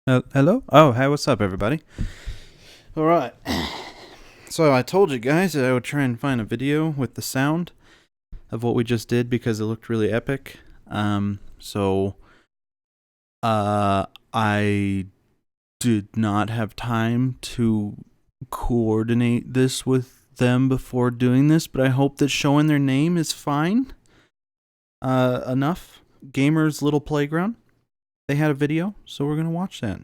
Hello? Oh, hey, what's up, everybody? All right. So I told you guys that I would try and find a video with the sound of what we just did because it looked really epic. I did not have time to coordinate this with them before doing this, but I hope that showing their name is fine. Enough. Gamers Little Playground. They had a video, so we're gonna watch that.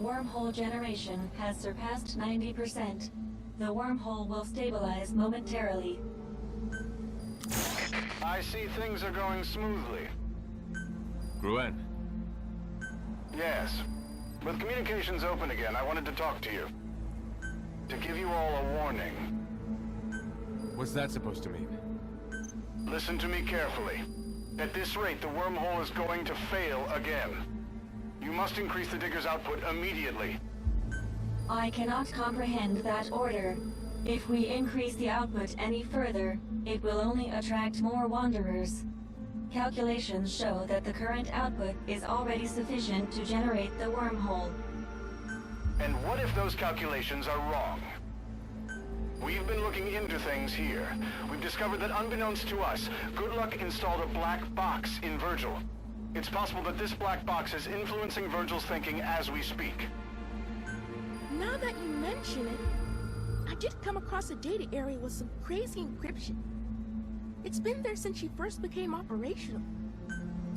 Wormhole generation has surpassed 90%. The wormhole will stabilize momentarily. I see things are going smoothly. Gruen. Yes. With communications open again, I wanted to talk to you. To give you all a warning. What's that supposed to mean? Listen to me carefully. At this rate, the wormhole is going to fail again. You must increase the digger's output immediately. I cannot comprehend that order. If we increase the output any further, it will only attract more wanderers. Calculations show that the current output is already sufficient to generate the wormhole. And what if those calculations are wrong? We've been looking into things here. We've discovered that unbeknownst to us, Goodluck installed a black box in Virgil. It's possible that this black box is influencing Virgil's thinking as we speak. Now that you mention it, I did come across a data area with some crazy encryption. It's been there since she first became operational.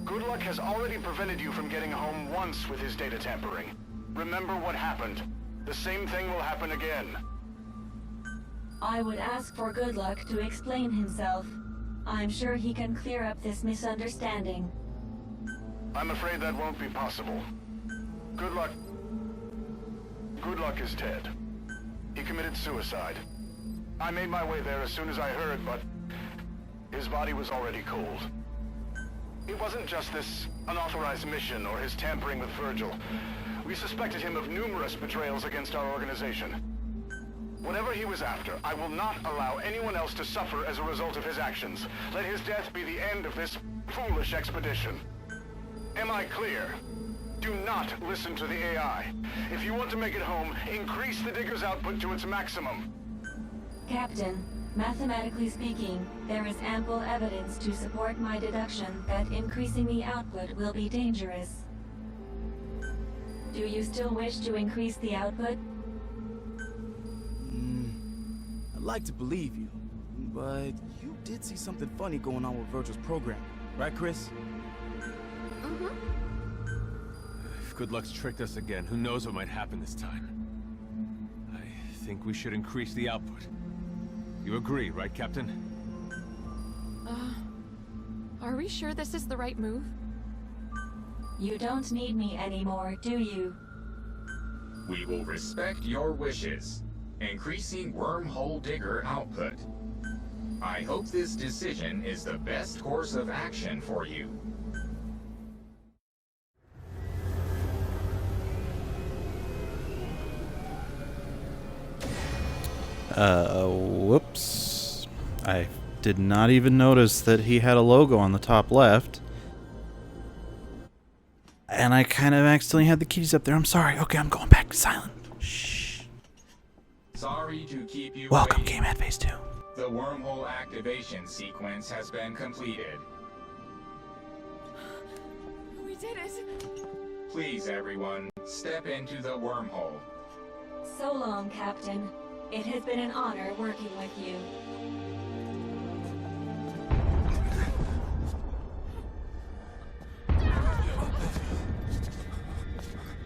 Goodluck has already prevented you from getting home once with his data tampering. Remember what happened. The same thing will happen again. I would ask for Goodluck to explain himself. I'm sure he can clear up this misunderstanding. I'm afraid that won't be possible. Goodluck is dead. He committed suicide. I made my way there as soon as I heard, but his body was already cold. It wasn't just this unauthorized mission or his tampering with Virgil. We suspected him of numerous betrayals against our organization. Whatever he was after, I will not allow anyone else to suffer as a result of his actions. Let his death be the end of this foolish expedition. Am I clear? Do not listen to the AI. If you want to make it home, increase the digger's output to its maximum. Captain, mathematically speaking, there is ample evidence to support my deduction that increasing the output will be dangerous. Do you still wish to increase the output? I'd like to believe you, but you did see something funny going on with Virgil's program, right, Chris? If Goodluck's tricked us again, who knows what might happen this time? I think we should increase the output. You agree, right, Captain? Are we sure this is the right move? You don't need me anymore, do you? We will respect your wishes. Increasing wormhole digger output. I hope this decision is the best course of action for you. Whoops. I did not even notice that he had a logo on the top left. And I kind of accidentally had the keys up there. I'm sorry. Okay, I'm going back to silent. Shh. Sorry to keep you Welcome, waiting. Game at Phase 2. The wormhole activation sequence has been completed. We did it! Please, everyone, step into the wormhole. So long, Captain. It has been an honor working with you.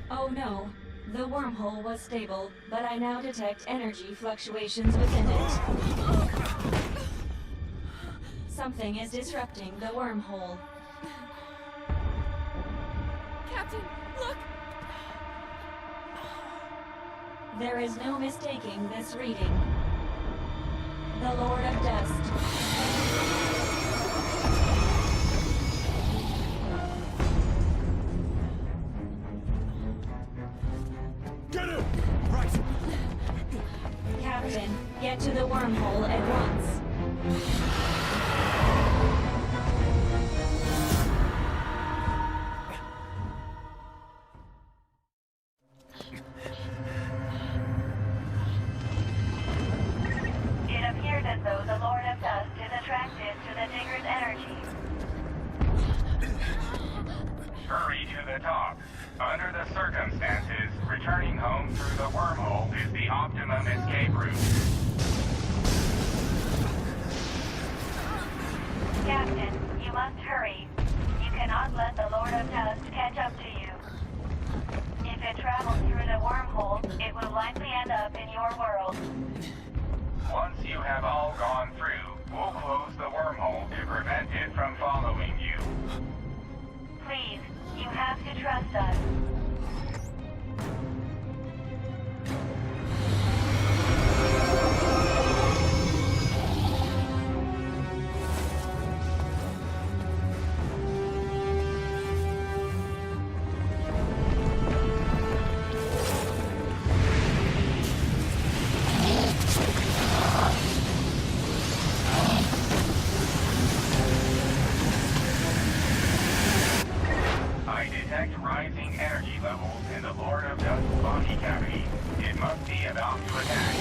Oh no. The wormhole was stable, but I now detect energy fluctuations within it. Something is disrupting the wormhole. Captain, look! There is no mistaking this reading. The Lord of Dust. Get him! Right! Captain, get to the wormhole at once. hurry to the top. Under the circumstances, returning home through the wormhole is the optimum escape route. Captain, you must hurry. You cannot let the Lord of Dust catch up to you. If it travels through the wormhole, it will likely end up in your world. Once you have all gone through, we'll close the wormhole to prevent it from following you. Please, you have to trust us. I detect rising energy levels in the Lord of Dust's body cavity. It must be about to attack.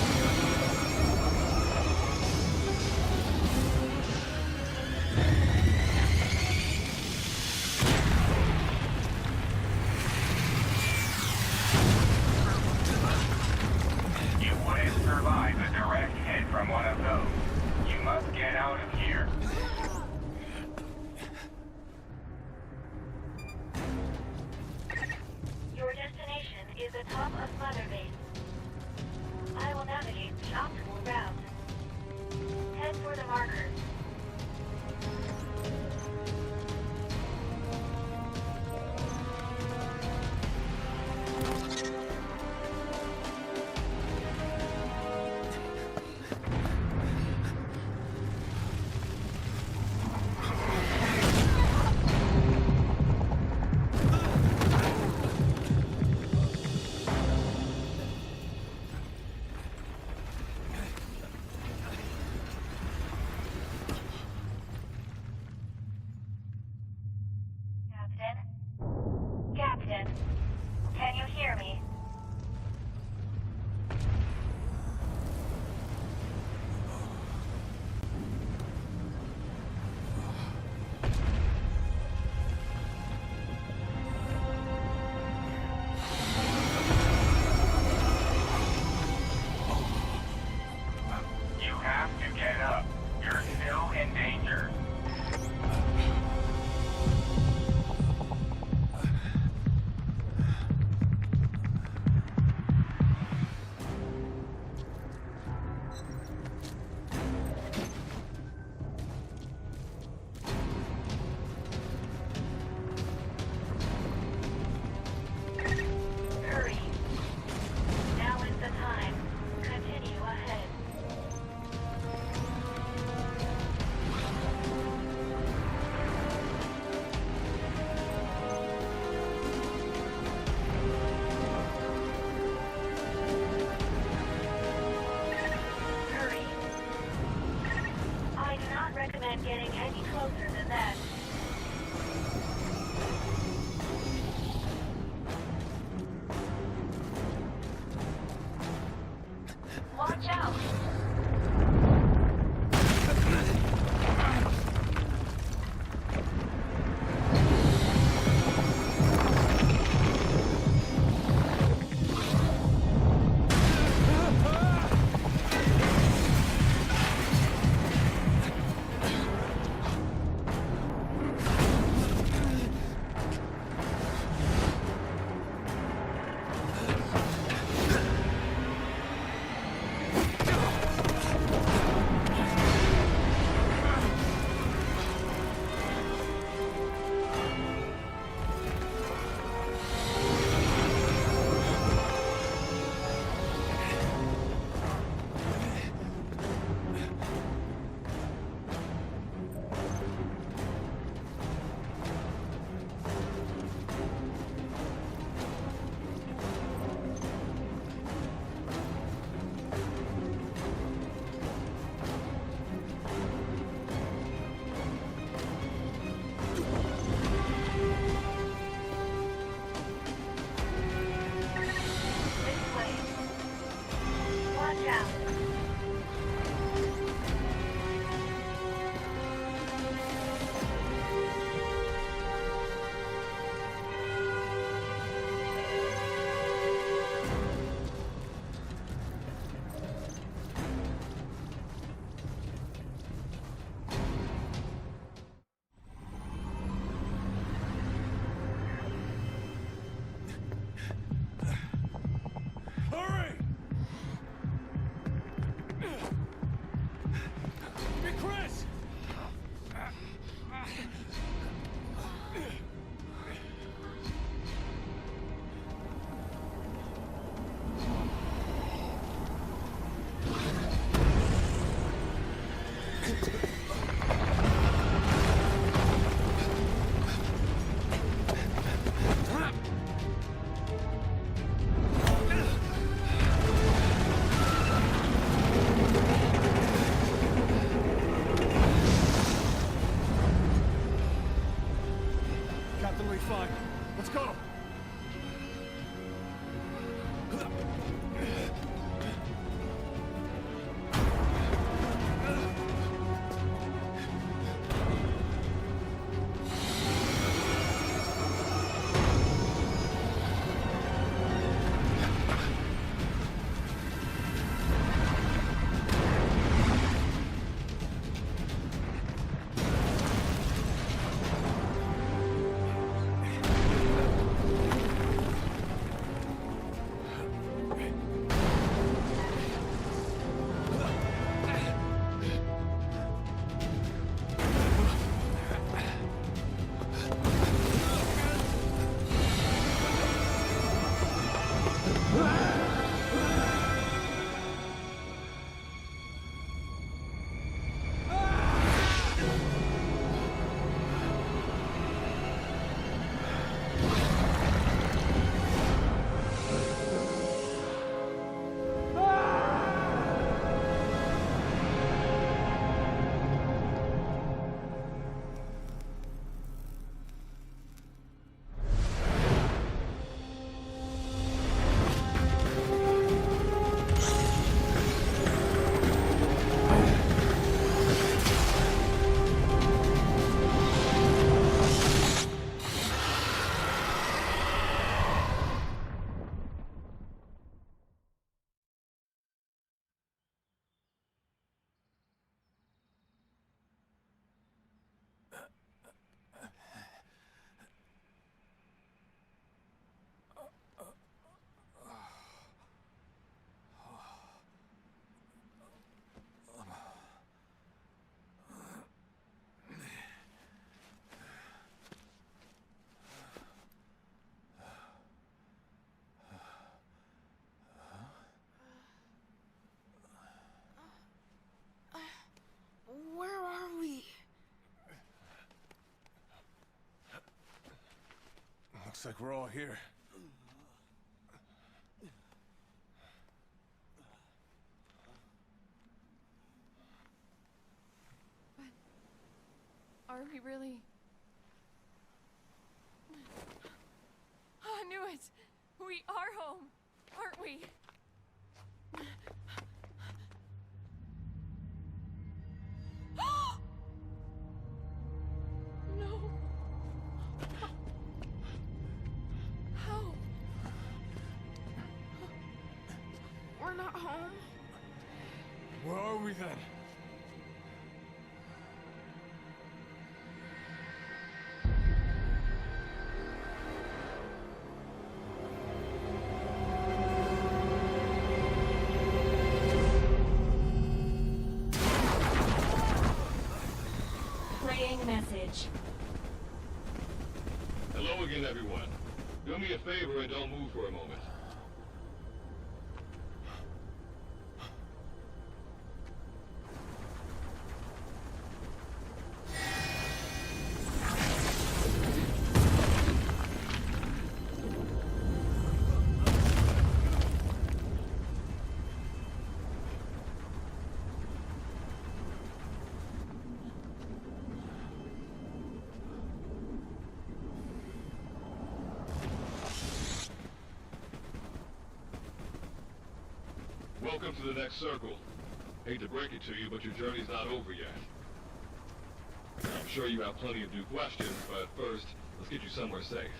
You wouldn't survive a direct hit from one of those. You must get out of here. Your destination is atop of Mother Base. I will navigate the optimal route. Head for the markers. Captain? Captain? Can you hear me? You have to get up. You're still in danger. Hurry. Now is the time. Continue ahead. Hurry. I do not recommend getting any closer than that. Watch out! This way. Watch out! Looks like we're all here. Are we really... I knew it! We are home, aren't we? No. How? We're not home. Where are we then? Playing message. Hello again, everyone. Do me a favor and don't move for a moment. Welcome to the next circle. Hate to break it to you, but your journey's not over yet. I'm sure you have plenty of new questions, but first, let's get you somewhere safe.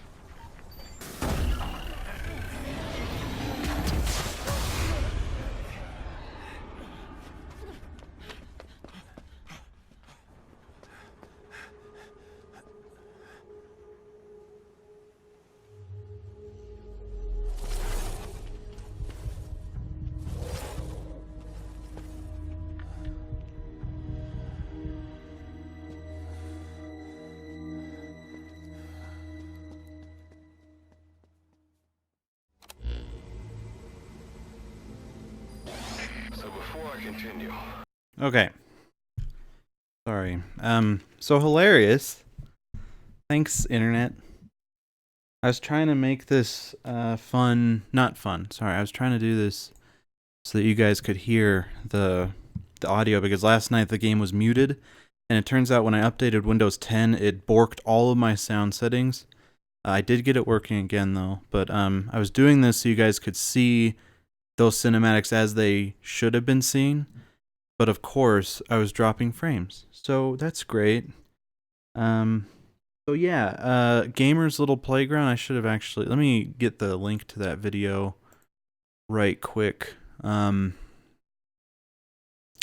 So before I continue, Okay. Sorry. So hilarious. Thanks, internet. I was trying to make this fun, not fun. Sorry, I was trying to do this so that you guys could hear the audio, because last night the game was muted, and it turns out when I updated Windows 10, it borked all of my sound settings. I did get it working again though, but I was doing this so you guys could see those cinematics as they should have been seen. But of course, I was dropping frames. So that's great. So yeah, Gamer's Little Playground, I should have actually... Let me get the link to that video right quick.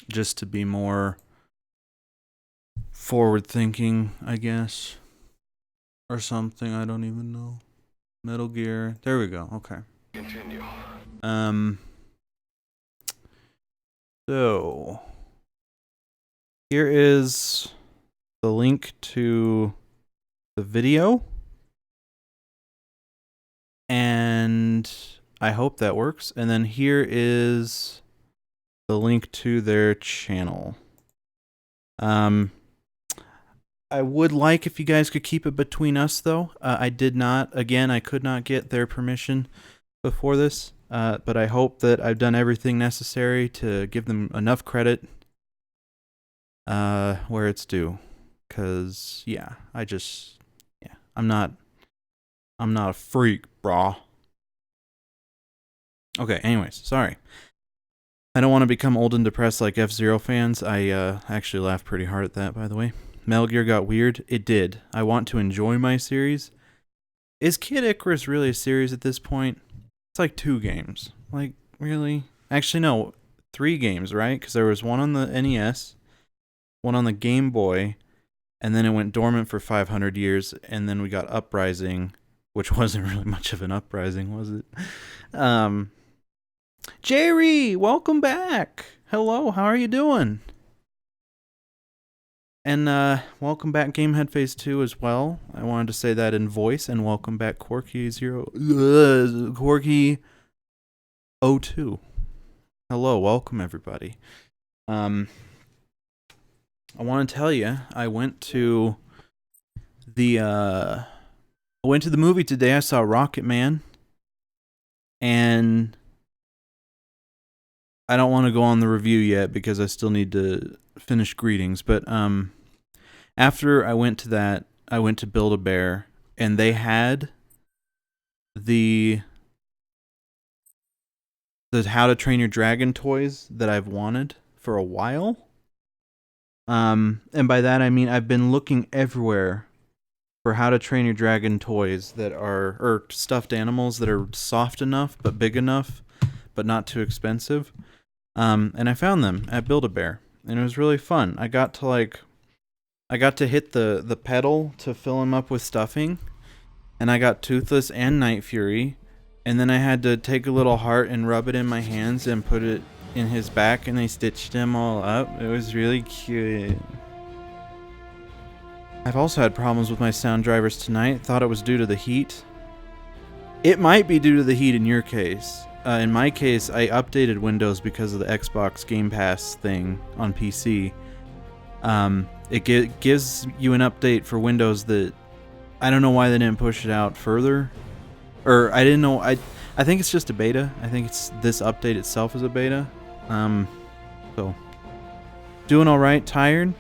Just to be more forward-thinking, I guess. Or something, I don't even know. Metal Gear. There we go, okay. continue. So here is the link to the video, and I hope that works. And then here is the link to their channel. I would like if you guys could keep it between us, though. I did not, again, I could not get their permission before this, but I hope that I've done everything necessary to give them enough credit where it's due. Because, yeah, I'm not a freak, brah. Okay, anyways, sorry. I don't want to become old and depressed like F-Zero fans. I actually laughed pretty hard at that, by the way. Metal Gear got weird. It did. I want to enjoy my series. Is Kid Icarus really a series at this point? It's like 2 games. Like, really? Actually, no. 3 games, right? Because there was one on the NES, one on the Game Boy, and then it went dormant for 500 years, and then we got Uprising, which wasn't really much of an uprising, was it? Jerry, welcome back. Hello, how are you doing? And welcome back Gamehead Phase 2 as well. I wanted to say that in voice, and welcome back Corky02. Hello, welcome everybody. I want to tell you, I went to the I went to the movie today. I saw Rocket Man. And I don't want to go on the review yet because I still need to finish greetings. But after I went to that, I went to Build-A-Bear, and they had the How to Train Your Dragon toys that I've wanted for a while. And by that I mean I've been looking everywhere for How to Train Your Dragon toys that are, or stuffed animals that are soft enough but big enough but not too expensive. And I found them at Build-A-Bear, and it was really fun. I got to hit the pedal to fill them up with stuffing, and I got Toothless and Night Fury, and then I had to take a little heart and rub it in my hands and put it in his back, and they stitched him all up. It was really cute. I've also had problems with my sound drivers tonight. Thought it was due to the heat. It might be due to the heat in your case. In my case, I updated Windows because of the Xbox Game Pass thing on PC. It gives you an update for Windows that I don't know why they didn't push it out further. Or I didn't know. I think it's just a beta. I think it's this update itself is a beta. So doing all right. Tired.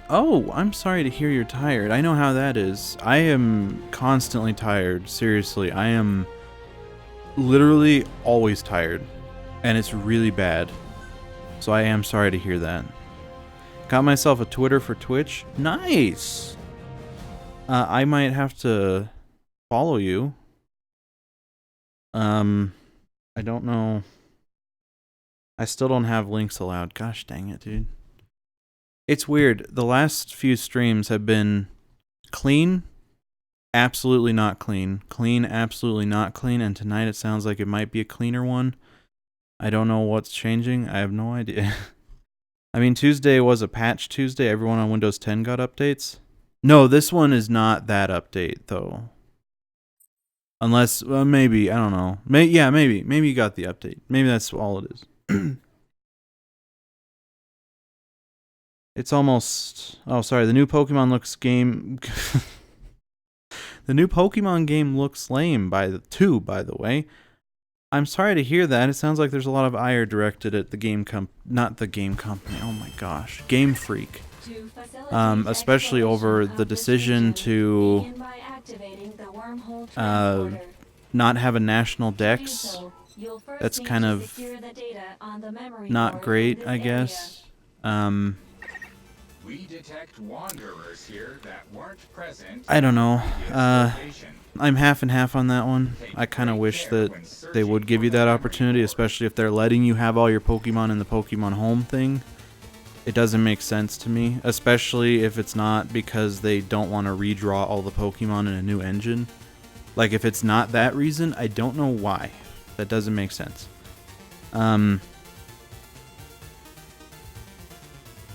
Oh, I'm sorry to hear you're tired. I know how that is. I am constantly tired. Seriously, I am literally always tired, and it's really bad. So I am sorry to hear that. Got myself a Twitter for Twitch. Nice. I might have to follow you. I don't know. I still don't have links allowed. Gosh dang it, dude. It's weird. The last few streams have been clean, absolutely not clean, clean, absolutely not clean, and tonight it sounds like it might be a cleaner one. I don't know what's changing. I have no idea. I mean, Tuesday was a patch Tuesday. Everyone on Windows 10 got updates. No, this one is not that update, though. Unless, maybe, I don't know. Maybe. Maybe you got the update. Maybe that's all it is. It's almost... Oh, sorry. The new Pokemon looks game... The new Pokemon game looks lame by the way. I'm sorry to hear that. It sounds like there's a lot of ire directed at the game not the game company. Oh my gosh. Game Freak. Especially over the decision to not have a national dex. That's kind of not great, I guess. We detect wanderers here that weren't present. I don't know. I'm half and half on that one. I kind of wish that they would give you that opportunity, especially if they're letting you have all your Pokemon in the Pokemon Home thing. It doesn't make sense to me, especially if it's not because they don't want to redraw all the Pokemon in a new engine. Like, if it's not that reason, I don't know why. That doesn't make sense.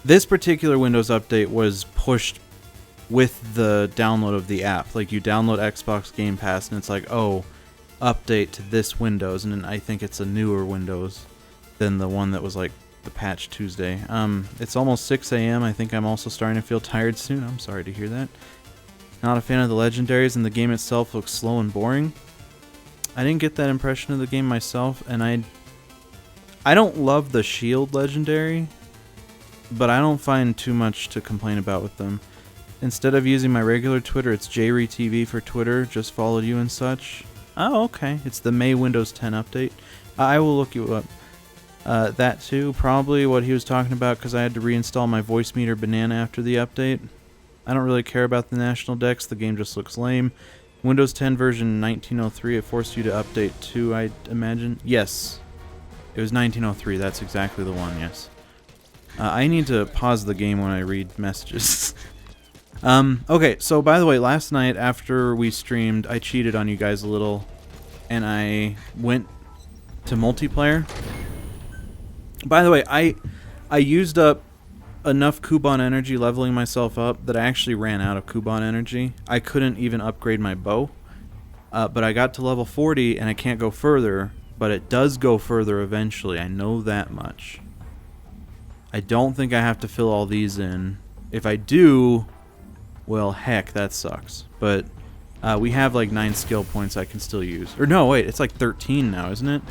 This particular Windows update was pushed with the download of the app. Like, you download Xbox Game Pass and it's like, oh, update to this Windows, and then I think it's a newer Windows than the one that was like the patch Tuesday. It's almost 6 a.m. I think I'm also starting to feel tired soon. I'm sorry to hear that. Not a fan of the legendaries, and the game itself looks slow and boring. I didn't get that impression of the game myself, and I don't love the Shield legendary, but I don't find too much to complain about with them. Instead of using my regular Twitter, it's JReTV for Twitter. Just followed you and such. Oh, okay. It's the May Windows 10 update. I will look you up. That too, probably what he was talking about, because I had to reinstall my Voice Meter Banana after the update. I don't really care about the national dex. The game just looks lame. Windows 10 version 1903, it forced you to update too, I imagine. Yes. It was 1903. That's exactly the one, yes. I need to pause the game when I read messages. Okay, so by the way, last night after we streamed, I cheated on you guys a little, and I went to multiplayer. By the way, I used up enough Kuban energy leveling myself up that I actually ran out of Kuban energy. I couldn't even upgrade my bow, but I got to level 40 and I can't go further, but it does go further eventually. I know that much. I don't think I have to fill all these in. If I do, well, heck, that sucks. But We have like 9 skill points I can still use. Or no, wait, it's like 13 now, isn't it?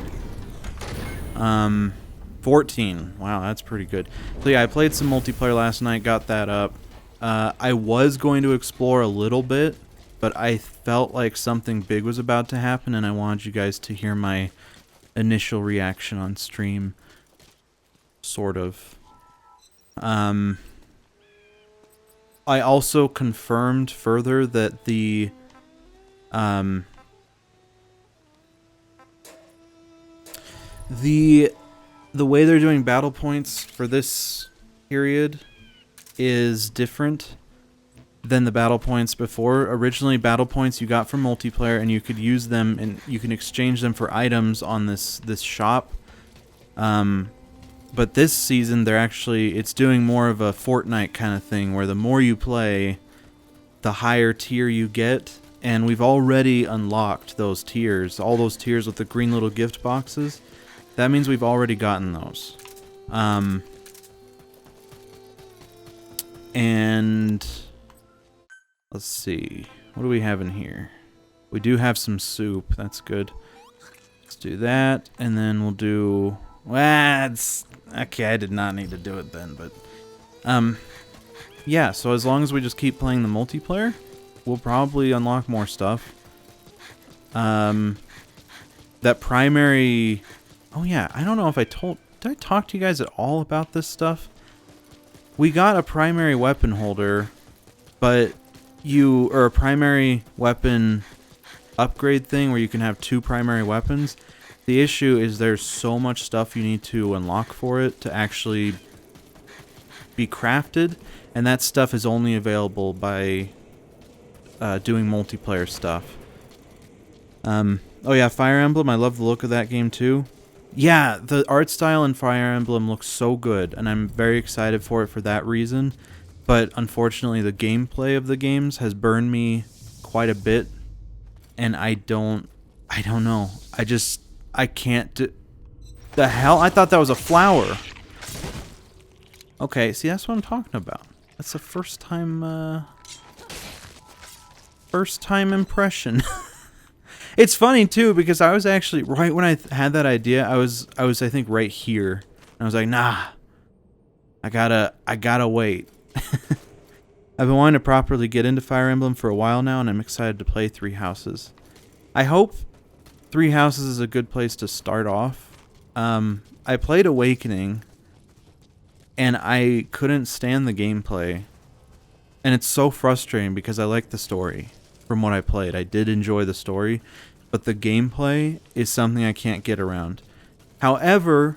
14. Wow, that's pretty good. So yeah, I played some multiplayer last night, got that up. I was going to explore a little bit, but I felt like something big was about to happen, and I wanted you guys to hear my initial reaction on stream. Sort of. I also confirmed further that the way they're doing battle points for this period is different than the battle points before. Originally, battle points you got from multiplayer, and you could use them and you can exchange them for items on this shop. But this season, it's doing more of a Fortnite kind of thing, where the more you play, the higher tier you get. And we've already unlocked those tiers, all those tiers with the green little gift boxes. That means we've already gotten those. And let's see, what do we have in here? We do have some soup. That's good. Let's do that, and then we'll do. Well, it's okay. I did not need to do it then, but yeah. So as long as we just keep playing the multiplayer, we'll probably unlock more stuff. That primary. Oh yeah, I don't know if did I talk to you guys at all about this stuff? We got a primary weapon holder, or a primary weapon upgrade thing where you can have 2 primary weapons. The issue is there's so much stuff you need to unlock for it to actually be crafted, and that stuff is only available by doing multiplayer stuff. Oh yeah, Fire Emblem, I love the look of that game too. Yeah, the art style in Fire Emblem looks so good, and I'm very excited for it for that reason. But unfortunately, the gameplay of the games has burned me quite a bit, and I don't know. I can't do... The hell? I thought that was a flower. Okay, see, that's what I'm talking about. That's the first time impression. It's funny too, because I was actually right when I had that idea. I was I think right here, and I was like, nah, I gotta wait. I've been wanting to properly get into Fire Emblem for a while now, and I'm excited to play 3 Houses. I hope 3 Houses is a good place to start off. I played Awakening, and I couldn't stand the gameplay, and it's so frustrating because I like the story. From what I played, I did enjoy the story, but the gameplay is something I can't get around. However,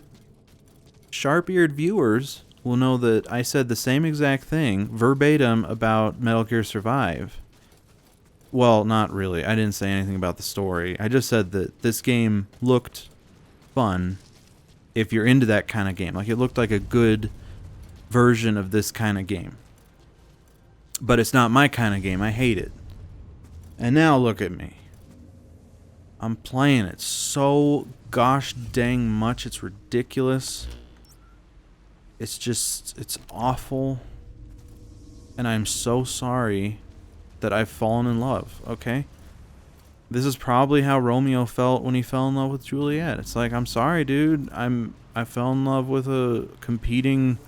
sharp-eared viewers will know that I said the same exact thing verbatim about Metal Gear Survive. Well, not really. I didn't say anything about the story. I just said that this game looked fun if you're into that kind of game. Like, it looked like a good version of this kind of game. But it's not my kind of game. I hate it. And now look at me. I'm playing it so gosh dang much. It's ridiculous. It's awful. And I'm so sorry that I've fallen in love, okay? This is probably how Romeo felt when he fell in love with Juliet. It's like, I'm sorry, dude. I fell in love with a competing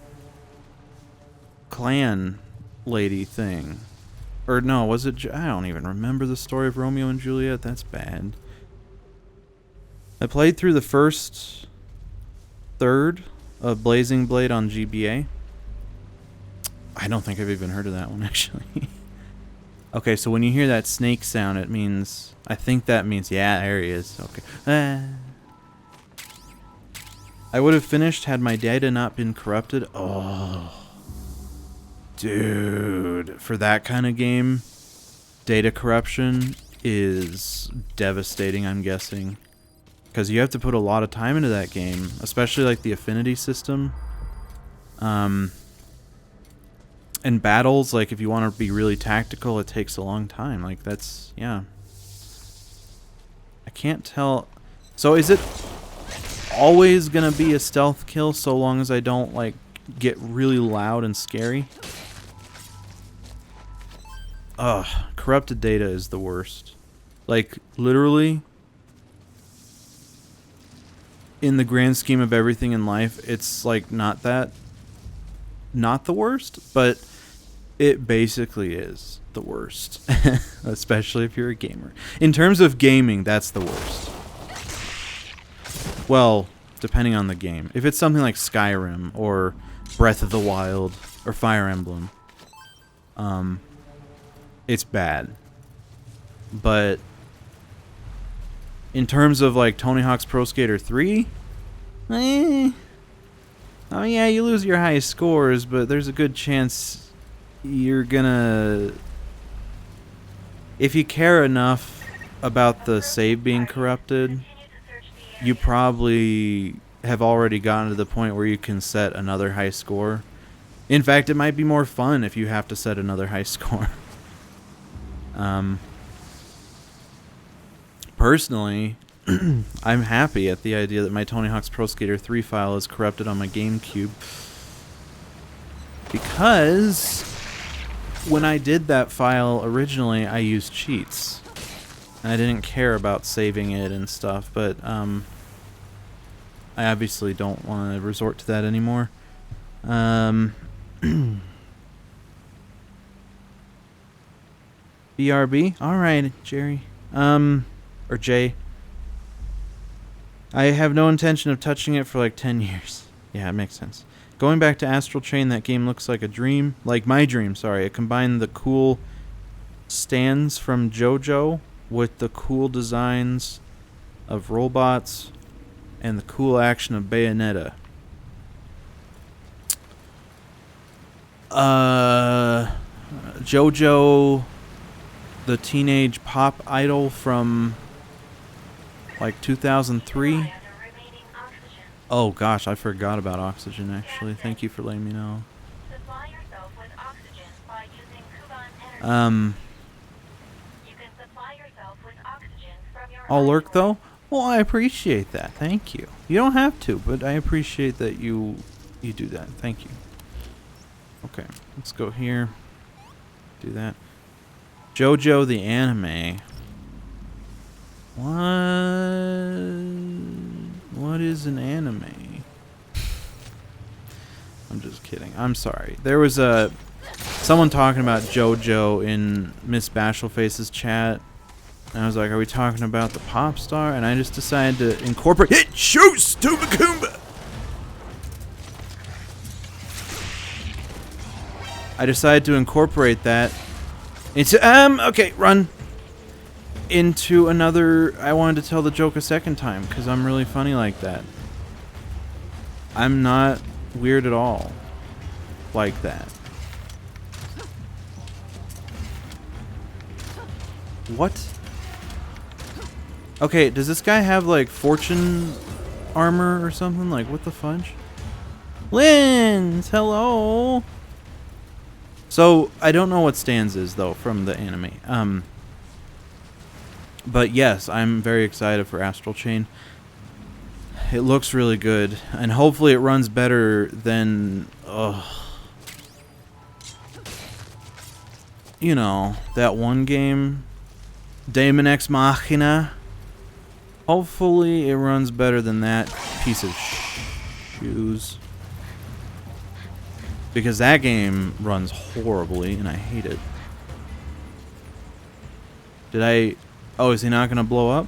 clan lady thing. Or no, was it... I don't even remember the story of Romeo and Juliet. That's bad. I played through the first third of Blazing Blade on GBA. I don't think I've even heard of that one, actually. Okay, so when you hear that snake sound, it means... I think that means... Yeah, there he is. Okay. I would have finished had my data not been corrupted. Oh... Dude, for that kind of game, data corruption is devastating, I'm guessing. Because you have to put a lot of time into that game, especially like the affinity system. And battles, like if you want to be really tactical, it takes a long time. Like that's, yeah. I can't tell. So is it always going to be a stealth kill so long as I don't like get really loud and scary? corrupted data is the worst. Like, literally, in the grand scheme of everything in life, it's like not the worst, but it basically is the worst. Especially if you're a gamer. In terms of gaming, that's the worst. Well, depending on the game. If it's something like Skyrim or Breath of the Wild or Fire Emblem, it's bad. But in terms of like Tony Hawk's Pro Skater 3, oh yeah, you lose your high scores, but there's a good chance you're gonna, if you care enough about the save being corrupted, you probably have already gotten to the point where you can set another high score. In fact, it might be more fun if you have to set another high score. Personally, I'm happy at the idea that my Tony Hawk's Pro Skater 3 file is corrupted on my GameCube, because when I did that file originally, I used cheats. And I didn't care about saving it and stuff, but I obviously don't want to resort to that anymore. BRB? Alright, Jerry. Or Jay. I have no intention of touching it for like 10 years. Yeah, it makes sense. Going back to Astral Chain, that game looks like a dream. Like my dream, sorry. It combined the cool stands from JoJo with the cool designs of robots and the cool action of Bayonetta. JoJo, the teenage pop idol from like 2003. Oh gosh, I forgot about oxygen actually. Thank you for letting me know. I'll lurk though? Well, I appreciate that. Thank you. You don't have to, but I appreciate that you do that. Thank you. Okay, let's go here. Do that. JoJo the anime. What is an anime? I'm just kidding. I'm sorry. There was someone talking about JoJo in Miss Bashfulface's chat. And I was like, are we talking about the pop star? And I just decided to incorporate it. Shoots to Macumba. I decided to incorporate that into okay, run. Into another. I wanted to tell the joke a second time because I'm really funny like that. I'm not weird at all like that. What? Okay, does this guy have like fortune armor or something? Like, what the fudge? Lens, hello. So I don't know what Stans is though from the anime. But yes, I'm very excited for Astral Chain. It looks really good, and hopefully it runs better than you know, that one game, Daemon X Machina. Hopefully it runs better than that piece of shoes. Because that game runs horribly, and I hate it. Oh, is he not going to blow up?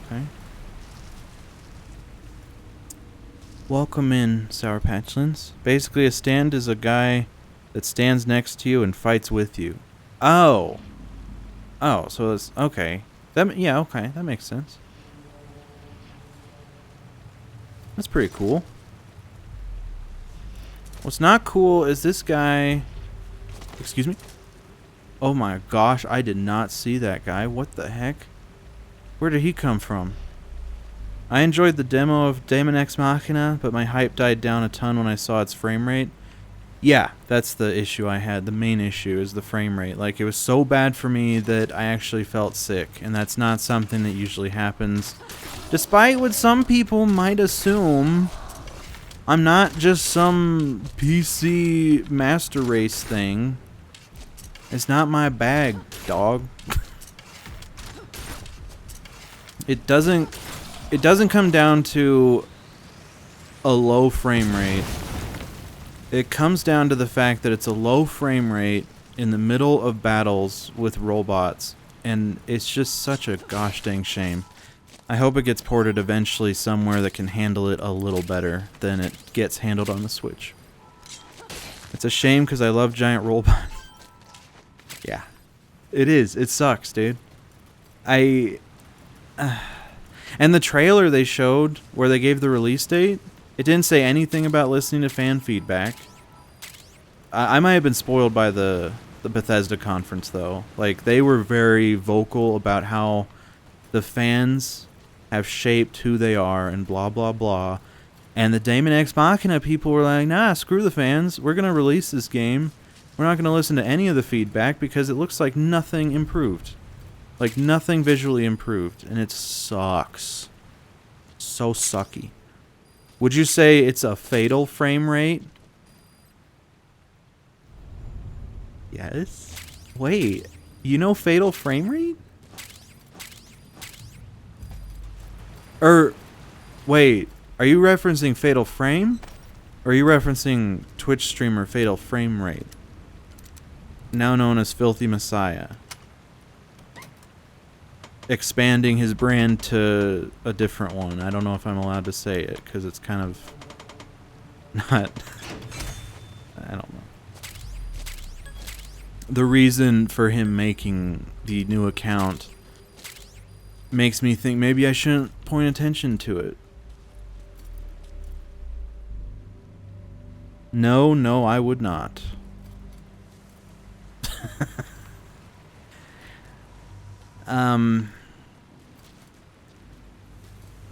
Okay. Welcome in, Sour Patchlins. Basically, a stand is a guy that stands next to you and fights with you. Oh. Oh, so it's... Okay. Yeah, okay. That makes sense. That's pretty cool. What's not cool is this guy... Excuse me? Oh my gosh, I did not see that guy. What the heck? Where did he come from? I enjoyed the demo of Daemon X Machina, but my hype died down a ton when I saw its frame rate. Yeah, that's the issue I had. The main issue is the frame rate. Like, it was so bad for me that I actually felt sick, and that's not something that usually happens. Despite what some people might assume, I'm not just some PC master race thing. It's not my bag, dog. It doesn't come down to a low frame rate. It comes down to the fact that it's a low frame rate in the middle of battles with robots, and it's just such a gosh dang shame. I hope it gets ported eventually somewhere that can handle it a little better than it gets handled on the Switch. It's a shame because I love giant robots. Yeah. It is. It sucks, dude. And the trailer they showed where they gave the release date, it didn't say anything about listening to fan feedback. I might have been spoiled by the Bethesda conference, though. Like, they were very vocal about how the fans have shaped who they are and blah, blah, blah. And the Daemon X Machina people were like, nah, screw the fans. We're going to release this game. We're not going to listen to any of the feedback because it looks like nothing improved. Like, nothing visually improved. And it sucks. So sucky. Would you say it's a fatal frame rate? Yes. Wait, you know fatal frame rate? Wait, are you referencing Fatal Frame? Or are you referencing Twitch streamer Fatal Frame Rate? Now known as Filthy Messiah. Expanding his brand to a different one. I don't know if I'm allowed to say it, because it's kind of not... I don't know. The reason for him making the new account makes me think maybe I shouldn't point attention to it. No, I would not.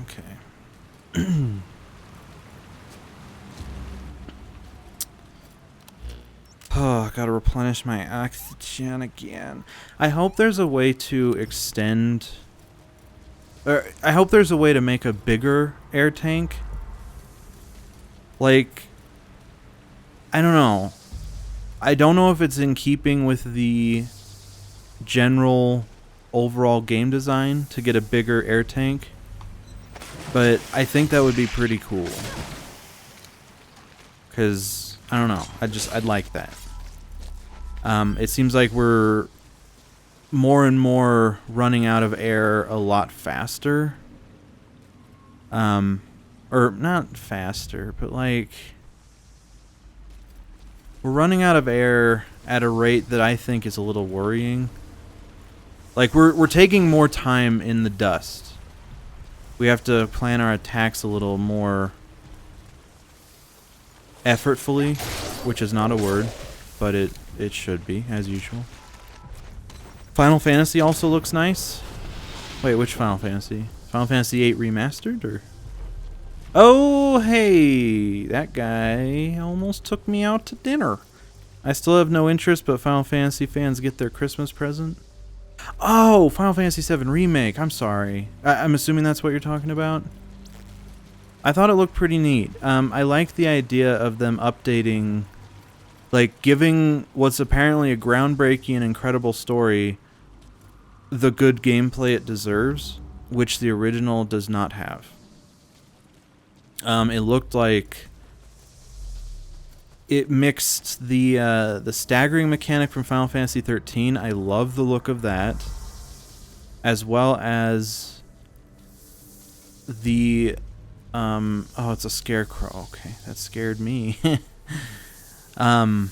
Okay. Oh, I gotta replenish my oxygen again. I hope there's a way to extend... I hope there's a way to make a bigger air tank. Like... I don't know. I don't know if it's in keeping with the general overall game design to get a bigger air tank. But I think that would be pretty cool. Because, I don't know. I'd like that. It seems like we're more and more running out of air a lot faster. Or not faster, but like... We're running out of air at a rate that I think is a little worrying. Like, we're taking more time in the dust. We have to plan our attacks a little more effortfully, which is not a word, but it should be, as usual. Final Fantasy also looks nice. Wait, which Final Fantasy? Final Fantasy VIII Remastered, or... Oh, hey! That guy almost took me out to dinner. I still have no interest, but Final Fantasy fans get their Christmas present. Oh, Final Fantasy VII Remake. I'm sorry. I'm assuming that's what you're talking about. I thought it looked pretty neat. I like the idea of them updating, like, giving what's apparently a groundbreaking and incredible story the good gameplay it deserves, which the original does not have. It looked like it mixed the staggering mechanic from Final Fantasy XIII. I love the look of that, as well as the oh, it's a scarecrow. Okay, that scared me. I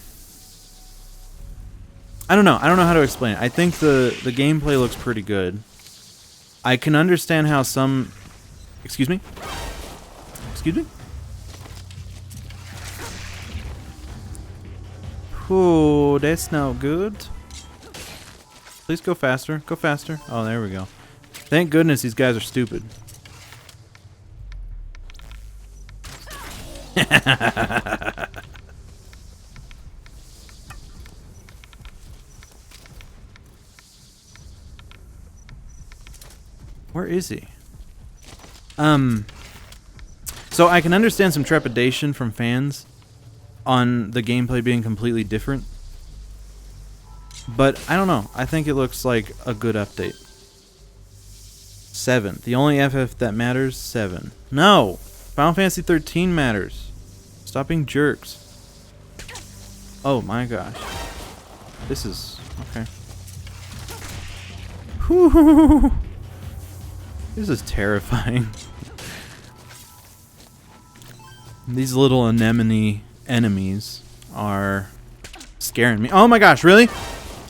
don't know how to explain it. I think the gameplay looks pretty good. I can understand how some... Excuse me? Excuse me? Ooh, that's no good. Please go faster. Go faster. Oh, there we go. Thank goodness these guys are stupid. Where is he? So I can understand some trepidation from fans on the gameplay being completely different. But I don't know. I think it looks like a good update. 7. The only FF that matters, 7. No! Final Fantasy 13 matters. Stop being jerks. Oh my gosh. This is... okay. Whew. This is terrifying. These little anemone enemies are scaring me. Oh my gosh, really?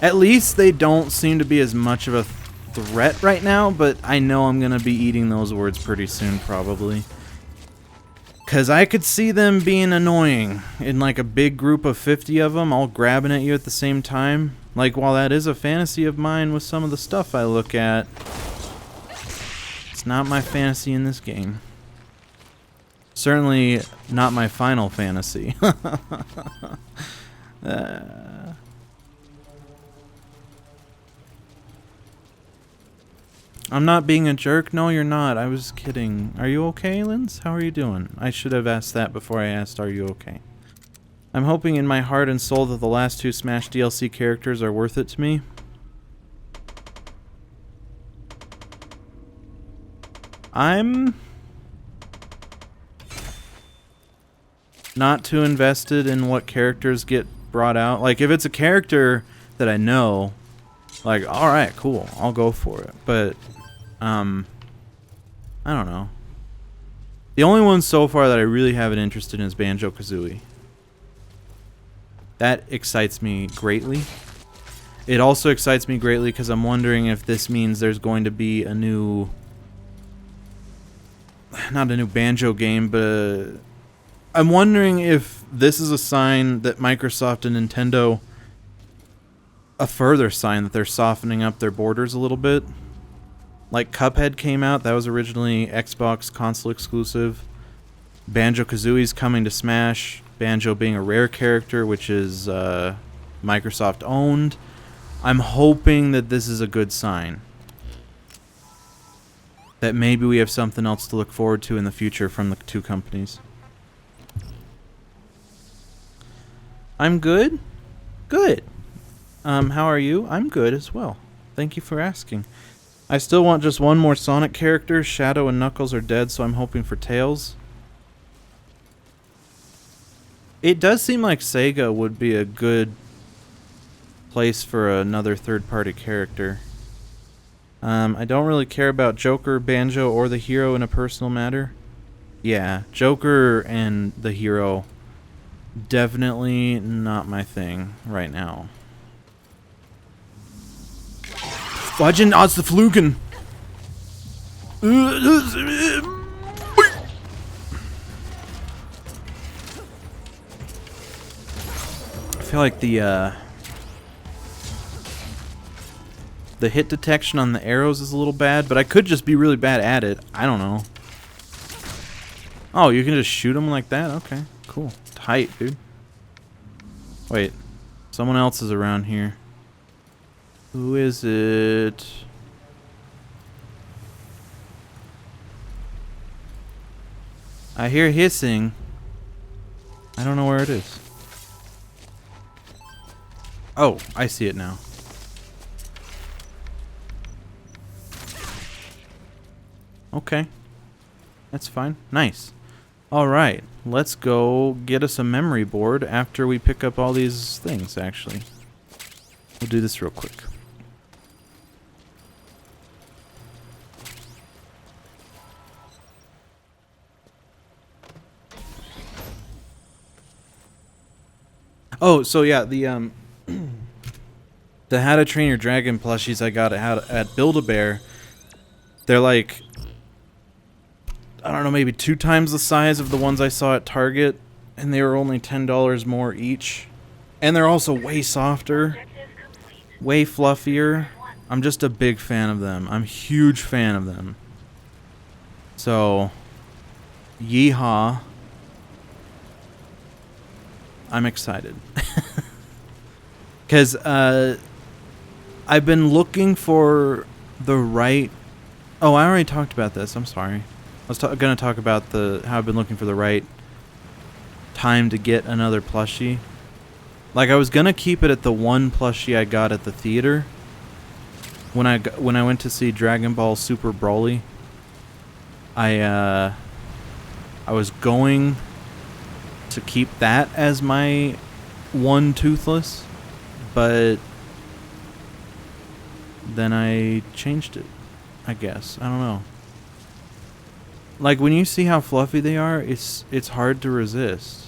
At least they don't seem to be as much of a threat right now, but I know I'm going to be eating those words pretty soon, probably. Because I could see them being annoying in like a big group of 50 of them all grabbing at you at the same time. Like, while that is a fantasy of mine with some of the stuff I look at, it's not my fantasy in this game. Certainly not my final fantasy. I'm not being a jerk. No, you're not. I was kidding. Are you okay, Linz? How are you doing? I should have asked that before I asked, are you okay? I'm hoping in my heart and soul that the last 2 Smash DLC characters are worth it to me. I'm not too invested in what characters get brought out. Like, if it's a character that I know, like, alright, cool, I'll go for it. But, I don't know. The only one so far that I really have an interest in is Banjo-Kazooie. That excites me greatly. It also excites me greatly because I'm wondering if this means there's going to be a new... not a new Banjo game, but... I'm wondering if this is a sign that Microsoft and Nintendo... a further sign that they're softening up their borders a little bit. Like Cuphead came out, that was originally Xbox console exclusive. Banjo-Kazooie's coming to Smash, Banjo being a rare character, which is Microsoft owned. I'm hoping that this is a good sign. That maybe we have something else to look forward to in the future from the 2 companies. I'm good? Good. How are you? I'm good as well. Thank you for asking. I still want just one more Sonic character. Shadow and Knuckles are dead, so I'm hoping for Tails. It does seem like Sega would be a good place for another third-party character. I don't really care about Joker, Banjo, or the hero in a personal matter. Yeah, Joker and the hero, definitely not my thing right now. Fudgin' aus the Flugen! I feel like the hit detection on the arrows is a little bad, but I could just be really bad at it. I don't know. Oh, you can just shoot them like that? Okay, cool. Tight, dude. Wait, someone else is around here. Who is it? I hear hissing. I don't know where it is. Oh, I see it now. Okay. That's fine. Nice. Alright, let's go get us a memory board after we pick up all these things, actually. We'll do this real quick. Oh, so yeah, the How to Train Your Dragon plushies I got at Build-A-Bear, they're like, I don't know, maybe 2 times the size of the ones I saw at Target, and they were only $10 more each. And they're also way softer, way fluffier. I'm just a big fan of them. I'm a huge fan of them. So, yeehaw. I'm excited. Because I've been looking for the right... Oh, I already talked about this. I'm sorry. was gonna talk about how I've been looking for the right time to get another plushie. Like, I was gonna keep it at the one plushie I got at the theater when I went to see Dragon Ball Super Broly. I was going to keep that as my one toothless, but then I changed it, I guess. I don't know. Like, when you see how fluffy they are, it's hard to resist.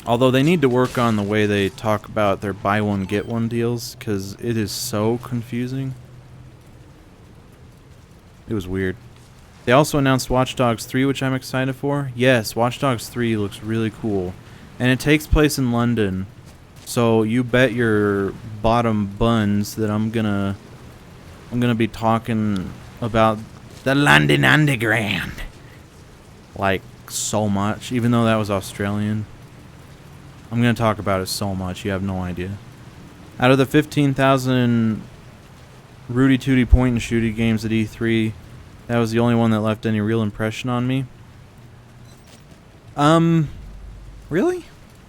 Although they need to work on the way they talk about their buy one get one deals, because it is so confusing. It was weird. They also announced Watch Dogs 3, which I'm excited for. Yes, Watch Dogs 3 looks really cool. And it takes place in London. So you bet your bottom buns that I'm gonna be talking about the London Underground. Like, so much. Even though that was Australian. I'm going to talk about it so much, you have no idea. Out of the 15,000 Rudy Tooty point and shooty games at E3, that was the only one that left any real impression on me. Really?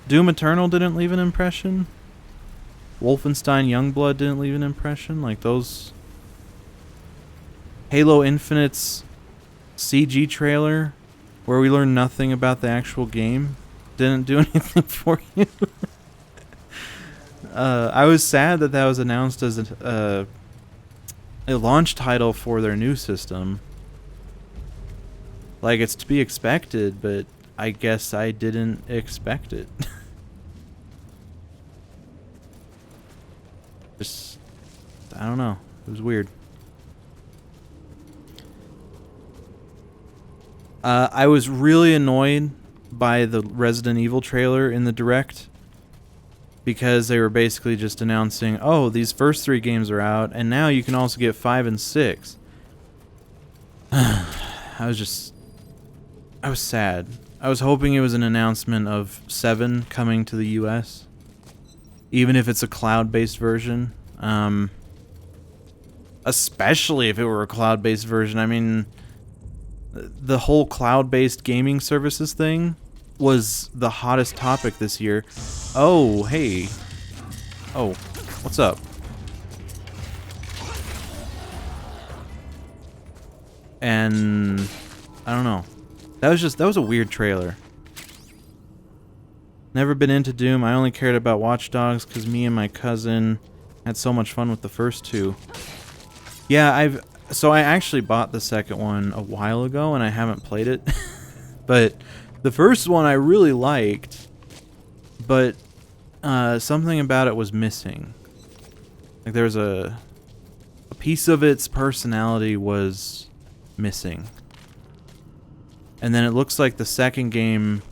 Doom Eternal didn't leave an impression? Wolfenstein Youngblood didn't leave an impression? Like, those... Halo Infinite's CG trailer, where we learn nothing about the actual game, didn't do anything for you. I was sad that was announced as a launch title for their new system. Like, it's to be expected, but I guess I didn't expect it. Just, I don't know. It was weird. I was really annoyed by the Resident Evil trailer in the Direct, because they were basically just announcing, oh, these first 3 games are out, and now you can also get 5 and 6. I was sad. I was hoping it was an announcement of 7 coming to the US, even if it's a cloud-based version. Especially if it were a cloud-based version. I mean, the whole cloud-based gaming services thing was the hottest topic this year. Oh, hey. Oh, what's up? And I don't know. That was a weird trailer. Never been into Doom. I only cared about Watch Dogs because me and my cousin had so much fun with the first 2. Yeah, so I actually bought the second one a while ago and I haven't played it. But the first one I really liked, but something about it was missing. Like, there was a piece of its personality was missing. And then it looks like the second game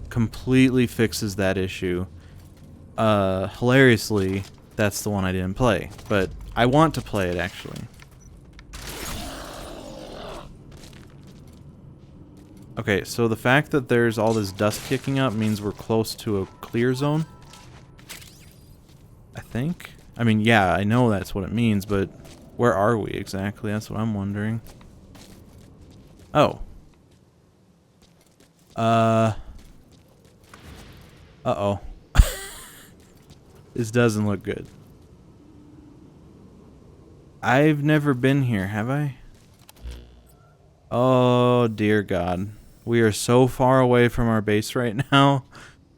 completely fixes that issue. Hilariously, that's the one I didn't play, but I want to play it actually. Okay, so the fact that there's all this dust kicking up means we're close to a clear zone. I think. I mean, yeah, I know that's what it means, but where are we exactly? That's what I'm wondering. Oh. Uh-oh. This doesn't look good. I've never been here, have I? Oh, dear God. We are so far away from our base right now.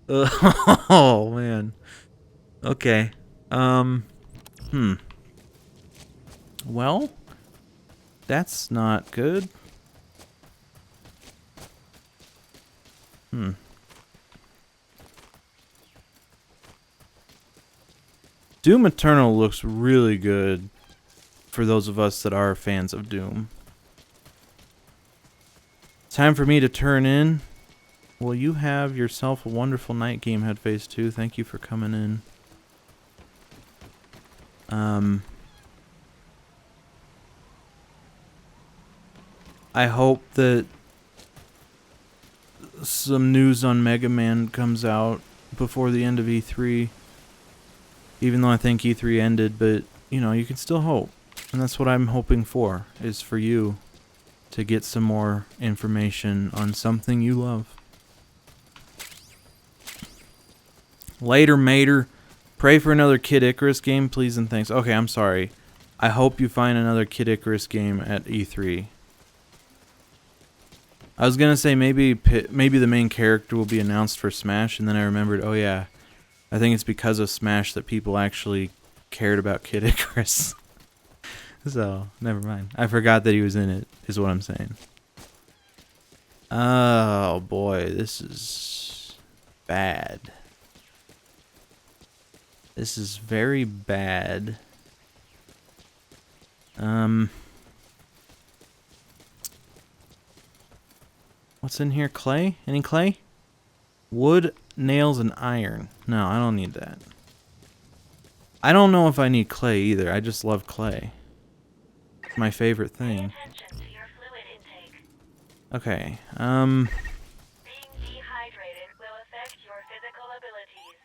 Oh, man. Okay. Well, that's not good. Doom Eternal looks really good for those of us that are fans of Doom. Time for me to turn in. Well, you have yourself a wonderful night, Gamehead Phase 2. Thank you for coming in. I hope that some news on Mega Man comes out before the end of E3. Even though I think E3 ended, but, you know, you can still hope. And that's what I'm hoping for, is for you to get some more information on something you love. Later, mater. Pray for another Kid Icarus game, please and thanks. Okay, I'm sorry. I hope you find another Kid Icarus game at E3. I was gonna say maybe the main character will be announced for Smash, and then I remembered, oh yeah, I think it's because of Smash that people actually cared about Kid Icarus. So, never mind. I forgot that he was in it, is what I'm saying. Oh boy, this is bad. This is very bad. What's in here? Clay? Any clay? Wood, nails, and iron. No, I don't need that. I don't know if I need clay either. I just love clay. It's my favorite thing. Okay, Being dehydrated will affect your physical abilities.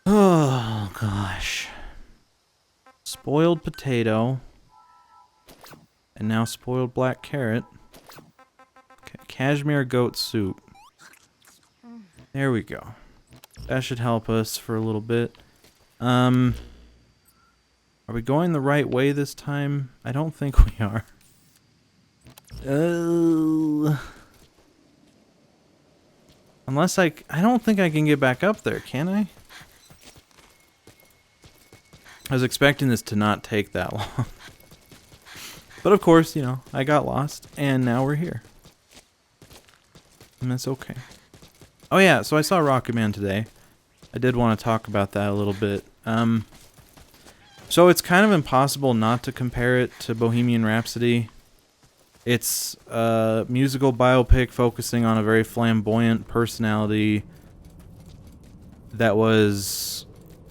Oh, gosh. Spoiled potato. And now spoiled black carrot. Okay, cashmere goat soup. There we go. That should help us for a little bit. Are we going the right way this time? I don't think we are. Unless I don't think I can get back up there, can I? I was expecting this to not take that long. But of course, you know, I got lost, and now we're here. And that's okay. Oh yeah, so I saw Rocket Man today. I did want to talk about that a little bit. So it's kind of impossible not to compare it to Bohemian Rhapsody. It's a musical biopic focusing on a very flamboyant personality that was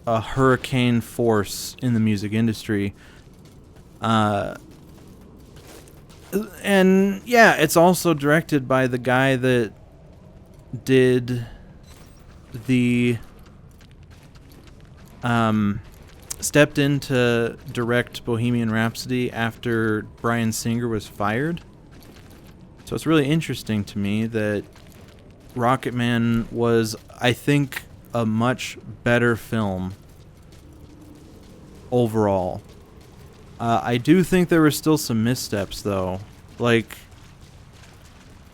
a hurricane force in the music industry. And yeah, it's also directed by the guy that did the stepped in to direct Bohemian Rhapsody after Bryan Singer was fired. So it's really interesting to me that Rocket Man was, I think, a much better film overall. I do think there were still some missteps, though. Like,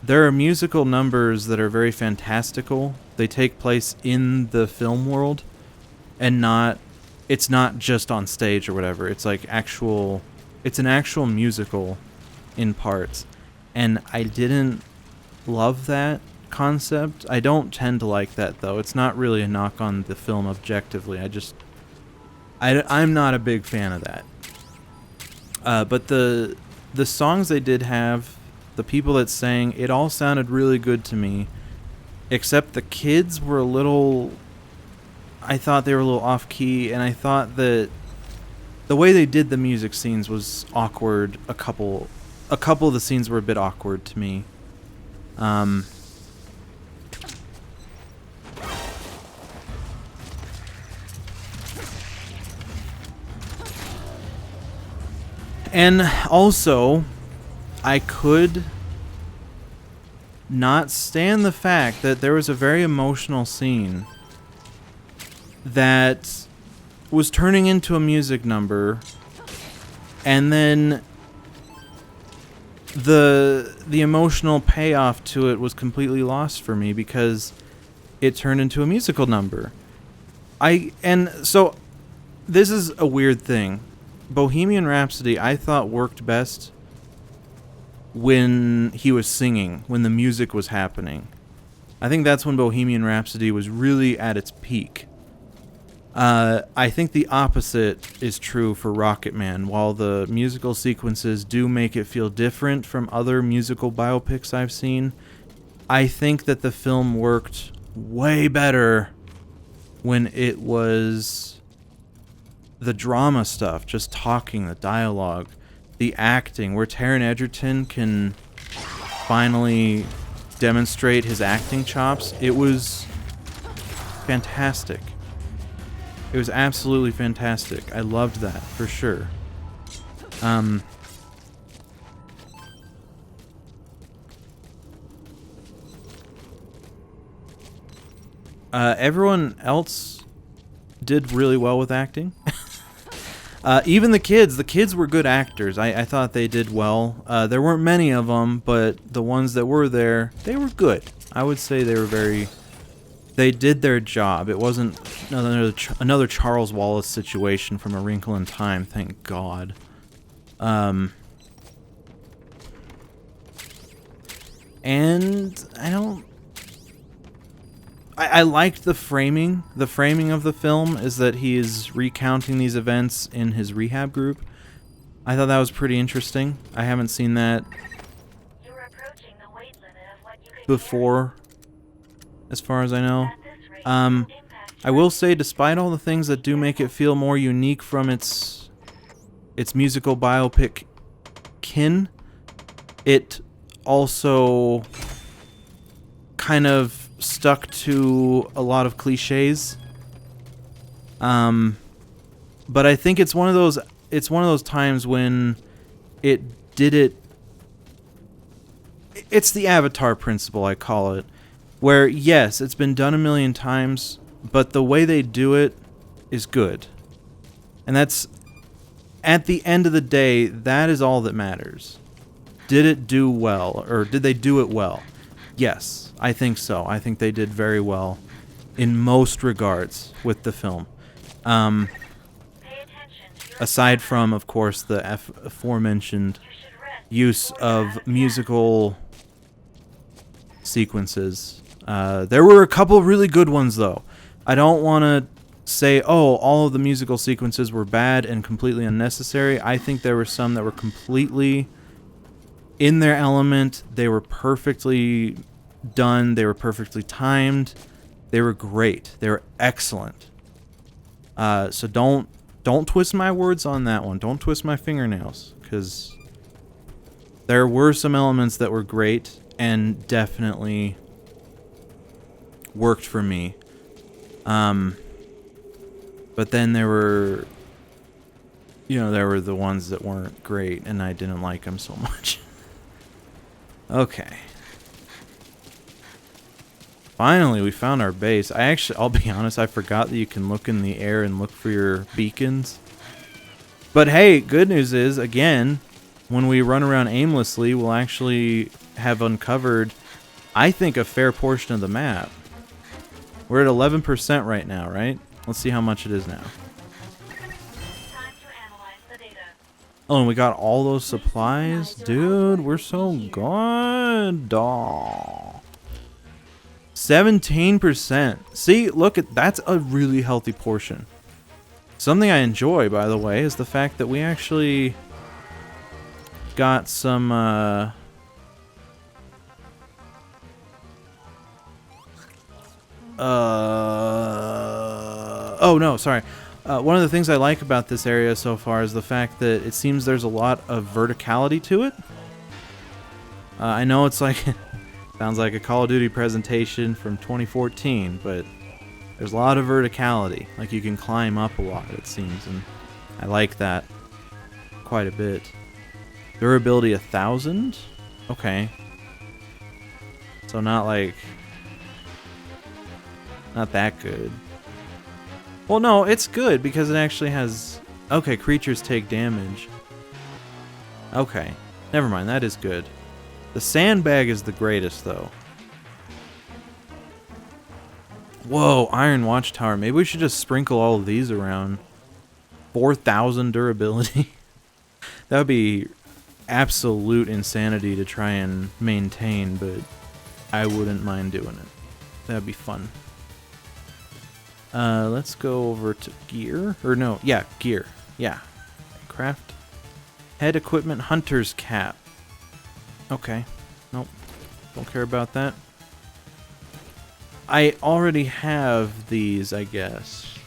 there are musical numbers that are very fantastical. They take place in the film world, and it's not just on stage or whatever. It's like it's an actual musical in parts. And I didn't love that concept. I don't tend to like that, though. It's not really a knock on the film objectively. I'm not a big fan of that. But the songs they did have, the people that sang, it all sounded really good to me. Except the kids were a little... I thought they were a little off-key, and I thought that the way they did the music scenes was awkward. A couple of the scenes were a bit awkward to me. And also, I could not stand the fact that there was a very emotional scene that was turning into a music number, and then the emotional payoff to it was completely lost for me because it turned into a musical number. And so this is a weird thing. Bohemian Rhapsody, I thought, worked best when he was singing, when the music was happening. I think that's when Bohemian Rhapsody was really at its peak. I think the opposite is true for Rocket Man. While the musical sequences do make it feel different from other musical biopics I've seen, I think that the film worked way better when it was the drama stuff, just talking, the dialogue, the acting, where Taron Egerton can finally demonstrate his acting chops. It was fantastic. It was absolutely fantastic. I loved that for sure. Everyone else did really well with acting. Even the kids were good actors. I thought they did well. There weren't many of them, but the ones that were there, they were good. I would say they were they did their job. It wasn't another Charles Wallace situation from A Wrinkle in Time, thank God. And I liked the framing. The framing of the film is that he is recounting these events in his rehab group. I thought that was pretty interesting. I haven't seen that before, as far as I know. I will say, despite all the things that do make it feel more unique from its musical biopic kin, it also kind of stuck to a lot of cliches. But I think it's one of those times when it did it. It's the Avatar principle, I call it, where yes, it's been done a million times, but the way they do it is good. And that's, at the end of the day, that is all that matters. Did it do well, or did they do it well? Yes, I think so. I think they did very well in most regards with the film. Aside from, of course, the aforementioned use of musical sequences. There were a couple really good ones, though. I don't want to say, oh, all of the musical sequences were bad and completely unnecessary. I think there were some that were completely in their element. They were perfectly done. They were perfectly timed. They were great. They were excellent. So don't twist my words on that one. Don't twist my fingernails, because there were some elements that were great and definitely worked for me. But then there were the ones that weren't great, and I didn't like them so much. Okay. Finally, we found our base. I'll be honest, I forgot that you can look in the air and look for your beacons. But hey, good news is, again, when we run around aimlessly, we'll actually have uncovered, I think, a fair portion of the map. We're at 11% right now, right? Let's see how much it is now. Oh, and we got all those supplies? Dude, we're so good. Aww. 17%. See, look, that's a really healthy portion. Something I enjoy, by the way, is the fact that we actually got some oh no, sorry. One of the things I like about this area so far is the fact that it seems there's a lot of verticality to it. I know it's like sounds like a Call of Duty presentation from 2014, but there's a lot of verticality. Like, you can climb up a lot, it seems, and I like that quite a bit. Durability 1,000? Okay. So not that good. Well, no, it's good because it actually has... Okay, creatures take damage. Okay. Never mind, that is good. The sandbag is the greatest, though. Whoa, Iron Watchtower. Maybe we should just sprinkle all of these around. 4,000 durability. That would be absolute insanity to try and maintain, but I wouldn't mind doing it. That'd be fun. Let's go over to gear. Or no, yeah, gear. Yeah. Craft. Head equipment hunter's cap. Okay. Nope. Don't care about that. I already have these, I guess.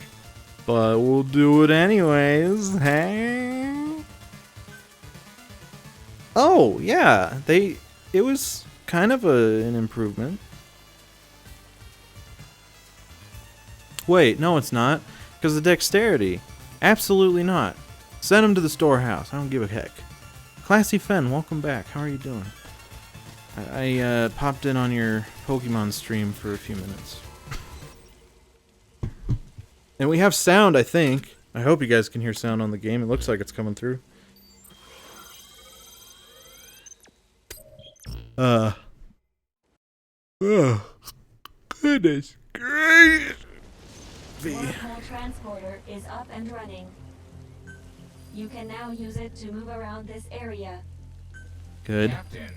But we'll do it anyways. Hey. Oh, yeah. It was kind of an improvement. Wait, no, it's not. Because of dexterity. Absolutely not. Send him to the storehouse. I don't give a heck. Classy Fen, welcome back. How are you doing? I popped in on your Pokemon stream for a few minutes. And we have sound, I think. I hope you guys can hear sound on the game. It looks like it's coming through. Oh, goodness gracious. Wormhole transporter is up and running. You can now use it to move around this area. Good. Captain,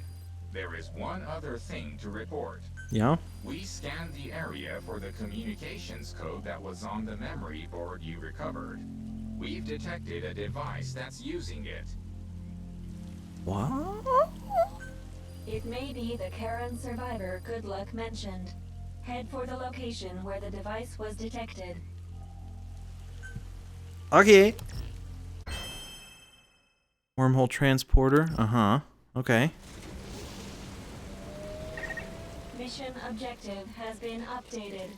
there is one other thing to report. Yeah? We scanned the area for the communications code that was on the memory board you recovered. We've detected a device that's using it. What? It may be the Karen survivor Good Luck mentioned. Head for the location where the device was detected. Okay. Wormhole transporter. Uh-huh. Okay. Mission objective has been updated.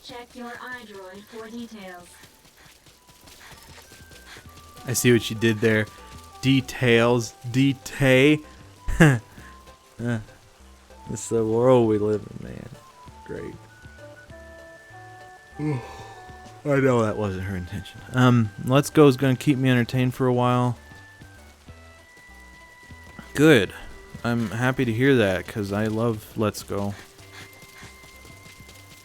Check your iDroid for details. I see what you did there. Details. Detail. This is the world we live in, man. Great. I know that wasn't her intention. Let's Go is gonna keep me entertained for a while. Good. I'm happy to hear that, because I love Let's Go.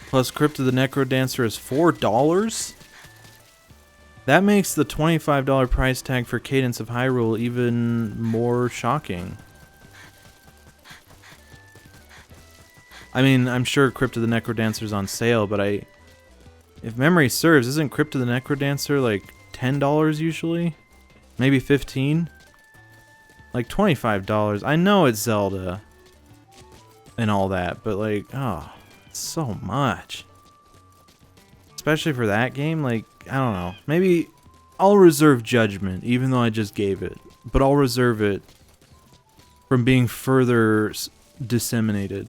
Plus, Crypt of the Necrodancer is $4? That makes the $25 price tag for Cadence of Hyrule even more shocking. I mean, I'm sure Crypt of the Necrodancer is on sale, but if memory serves, isn't Crypt of the Necrodancer like $10 usually? Maybe $15? Like $25. I know it's Zelda and all that, but like, oh, it's so much. Especially for that game, like, I don't know. Maybe I'll reserve judgment, even though I just gave it. But I'll reserve it from being further disseminated.